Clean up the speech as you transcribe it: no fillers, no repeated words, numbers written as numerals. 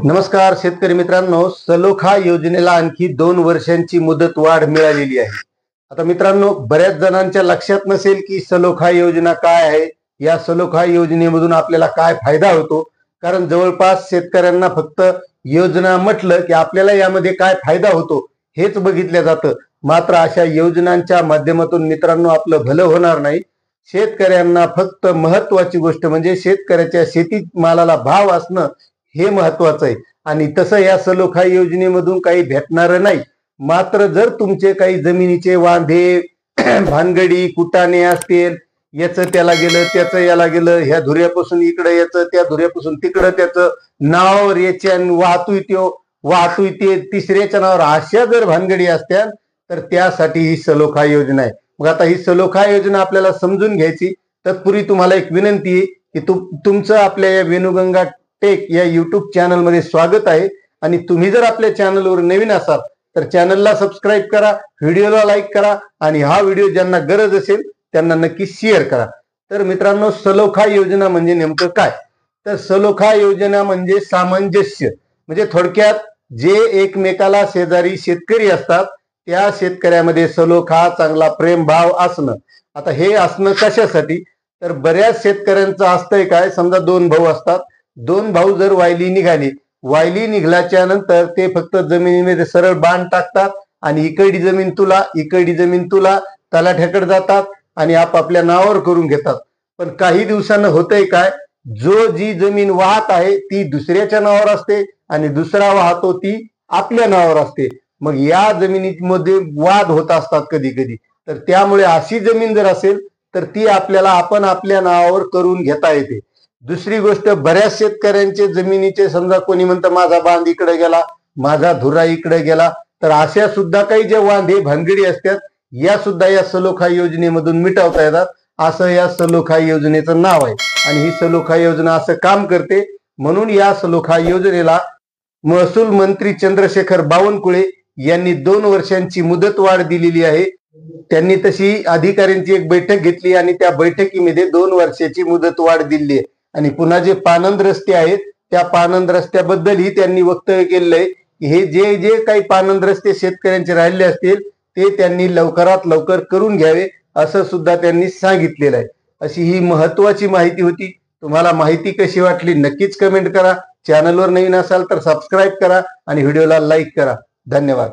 नमस्कार शेतकरी मित्रांनो, सलोखा योजनेला आणखी 2 वर्षांची मुदत वाढ मिळालेली आहे। आता मित्रांनो, बऱ्याच जणांच्या लक्षात नसेल की सलोखा योजना काय आहे, या सलोखा योजनेमधून आपल्याला काय फायदा होतो। कारण जवळपास शेतकऱ्यांना फक्त योजना म्हटलं की आपल्याला यामध्ये काय फायदा होतो हेच बघितलं जातं। मात्र अशा योजनांच्या माध्यमातून मित्रांनो आपलं भलं होणार नाही। शेतकऱ्यांना फक्त महत्त्वाची गोष्ट म्हणजे शेतकऱ्याच्या शेती मालाला भाव असणं हे महत्वाचं आहे। आणि तसं या सलोखा योजनेमधून काही भेटणार नाही। मात्र जर तुमचे काही जमिनीचे वांधे भानगडी कुटाणे असतील, याचं त्याला गेलं त्याचं याला गेलं, ह्या धुऱ्यापासून इकडे याचं त्या धुऱ्यापासून तिकडं त्याचं नावावर याच्या वाहतूक ते तिसऱ्याच्या नावावर, अशा जर भानगडी असत्या तर त्यासाठी ही सलोखा योजना आहे। मग आता ही सलोखा योजना आपल्याला समजून घ्यायची। तत्पूर्वी तुम्हाला एक विनंती आहे की तुमचं आपल्या या वेणुगंगा टेक या YouTube चॅनल मध्ये स्वागत आहे। आणि तुम्ही जर आपल्या चॅनलवर नवीन असाल तर चॅनलला सबस्क्राईब करा, व्हिडिओला लाईक करा आणि हा व्हिडिओ ज्यांना गरज असेल त्यांना नक्की शेअर करा। तर मित्रांनो, सलोखा योजना म्हणजे नेमकं काय? तर सलोखा योजना म्हणजे सामंजस्य, म्हणजे थोडक्यात जे एकमेकाला शेजारी शेतकरी असतात त्या शेतकऱ्यामध्ये सलोखा चांगला प्रेम भाव असणं। आता हे असणं कशासाठी? तर बऱ्याच शेतकऱ्यांचं असतंय काय, समजा 2 भाऊ असतात, 2 भाऊ जर वायली निघल्याच्या नंतर ते फक्त जमिनीमध्ये सरळ बाण टाकतात आणि इकडची जमीन तुला इकडची जमीन तुला तलाठ्याकडे जातात आणि आपापल्या नावावर करून घेतात। पण काही दिवसानं होतंय काय, जी जमीन वाहत आहे ती दुसऱ्याच्या नावावर असते आणि दुसरा वाहतो ती आपल्या नावावर असते। मग या जमिनीमध्ये वाद होत असतात कधी कधी। तर त्यामुळे अशी जमीन जर असेल तर ती आपण आपल्या नावावर करून घेता येते। दुसरी गोष्ट, बऱ्याच शेतकऱ्यांचे जमिनीचे समजा कोणी म्हणतं माझा बांध इकडे गेला, माझा धुरा इकडे गेला, तर अशा सुद्धा काही जे वांधे भानगडी असतात या सुद्धा या सलोखा योजनेमधून मिटवता येतात। असं या सलोखा योजनेचं नाव आहे। आणि ही सलोखा योजना असं काम करते। म्हणून या सलोखा योजनेला महसूल मंत्री चंद्रशेखर बावनकुळे यांनी 2 वर्षांची मुदत वाढ दिलेली आहे। त्यांनी तशी अधिकाऱ्यांची एक बैठक घेतली आणि त्या बैठकीमध्ये 2 वर्षाची मुदत वाढ दिली आहे। आणि पुन्हा जे पानंद रस्ते आहेत त्या पानंद रस्त्याबद्दलही त्यांनी वक्तव्य केलेलं आहे की हे जे काही पानंद रस्ते शेतकऱ्यांचे राहिले असतील ते त्यांनी लवकरात लवकर करून घ्यावे असं सुद्धा त्यांनी सांगितलेलं आहे। अशी ही महत्वाची माहिती होती। तुम्हाला माहिती कशी वाटली नक्कीच कमेंट करा। चॅनलवर नवीन असाल तर सबस्क्राईब करा आणि व्हिडिओला लाईक करा। धन्यवाद।